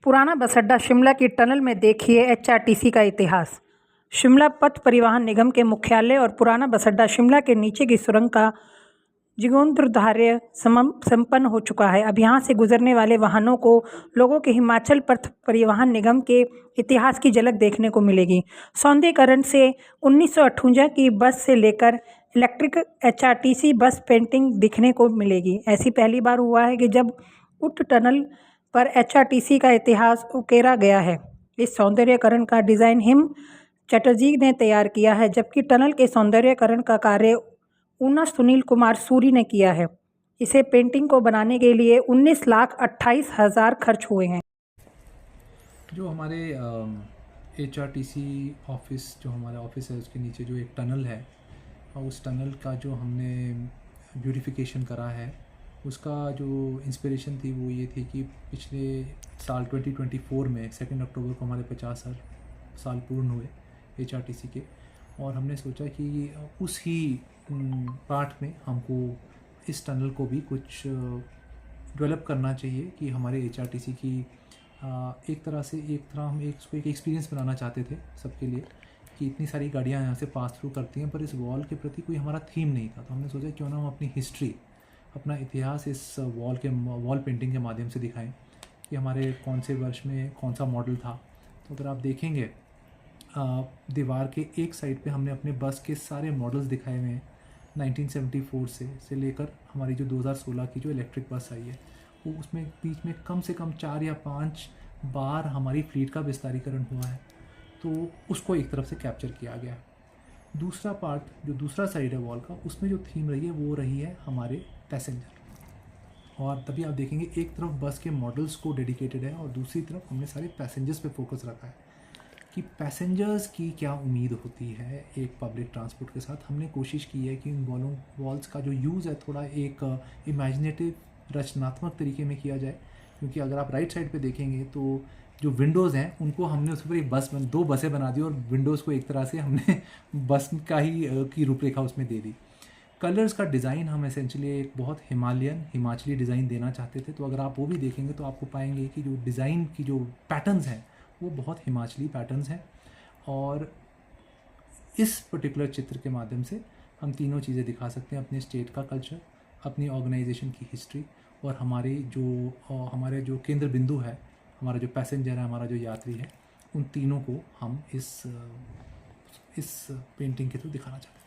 पुराना बस अड्डा शिमला की टनल में देखिए एचआरटीसी का इतिहास। शिमला पथ परिवहन निगम के मुख्यालय और पुराना बस अड्डा शिमला के नीचे की सुरंग का जीर्णोद्धार संपन्न हो चुका है। अब यहाँ से गुजरने वाले वाहनों को लोगों के हिमाचल पथ परिवहन निगम के इतिहास की झलक देखने को मिलेगी। सौंदर्यीकरण से 1958 की बस से लेकर इलेक्ट्रिक एचआरटीसी बस पेंटिंग दिखने को मिलेगी। ऐसी पहली बार हुआ है कि जब उट टनल पर एचआरटीसी का इतिहास उकेरा गया है। इस सौंदर्यीकरण का डिज़ाइन हिम चटर्जी ने तैयार किया है, जबकि टनल के सौंदर्यीकरण का कार्य ऊना सुनील कुमार सूरी ने किया है। इसे पेंटिंग को बनाने के लिए 19,28,000 खर्च हुए हैं। जो हमारे एचआरटीसी ऑफिस, जो हमारा ऑफिस है, उसके नीचे जो एक टनल है और उस टनल का जो हमने ब्यूटिफिकेशन करा है, उसका जो इंस्पिरेशन थी वो ये थी कि पिछले साल 2024 में 2 अक्टूबर को हमारे 50 साल पूर्ण हुए एचआरटीसी के, और हमने सोचा कि उस ही पार्ट में हमको इस टनल को भी कुछ डेवलप करना चाहिए कि हमारे एचआरटीसी की एक तरह हम उसको एक एक्सपीरियंस बनाना चाहते थे सबके लिए कि इतनी सारी गाड़ियाँ यहाँ से पास थ्रू करती हैं, पर इस वॉल के प्रति कोई हमारा थीम नहीं था। तो हमने सोचा क्यों ना हम अपनी हिस्ट्री, अपना इतिहास इस वॉल पेंटिंग के माध्यम से दिखाएं कि हमारे कौन से वर्ष में कौन सा मॉडल था। तो अगर आप देखेंगे दीवार के एक साइड पे हमने अपने बस के सारे मॉडल्स दिखाए हुए हैं 1974 से लेकर हमारी जो 2016 की जो इलेक्ट्रिक बस आई है, वो उसमें बीच में कम से कम 4 या 5 बार हमारी फ्लीट का विस्तारीकरण हुआ है। तो उसको एक तरफ से कैप्चर किया गया है। दूसरा पार्ट, जो दूसरा साइड है वॉल का, उसमें जो थीम रही है वो रही है हमारे पैसेंजर। और तभी आप देखेंगे एक तरफ बस के मॉडल्स को डेडिकेटेड है और दूसरी तरफ हमने सारे पैसेंजर्स पे फोकस रखा है कि पैसेंजर्स की क्या उम्मीद होती है एक पब्लिक ट्रांसपोर्ट के साथ। हमने कोशिश की है कि इन वॉल्स का जो यूज़ है थोड़ा एक इमेजिनेटिव, रचनात्मक तरीके में किया जाए, क्योंकि अगर आप राइट साइड पे देखेंगे तो जो विंडोज़ हैं उनको हमने उस पर एक दो बसें बना दी और विंडोज़ को एक तरह से हमने बस का ही की रूपरेखा उसमें दे दी। कलर्स का डिज़ाइन हम एसेंशली एक बहुत हिमाचली डिज़ाइन देना चाहते थे। तो अगर आप वो भी देखेंगे तो आपको पाएंगे कि जो डिज़ाइन की जो पैटर्न्स हैं वो बहुत हिमाचली पैटर्न्स हैं। और इस पर्टिकुलर चित्र के माध्यम से हम तीनों चीज़ें दिखा सकते हैं, अपने स्टेट का कल्चर, अपनी ऑर्गेनाइजेशन की हिस्ट्री और हमारे जो केंद्र बिंदु है, हमारा जो पैसेंजर है, हमारा जो यात्री है, उन तीनों को हम इस पेंटिंग के थ्रू दिखाना चाहते हैं।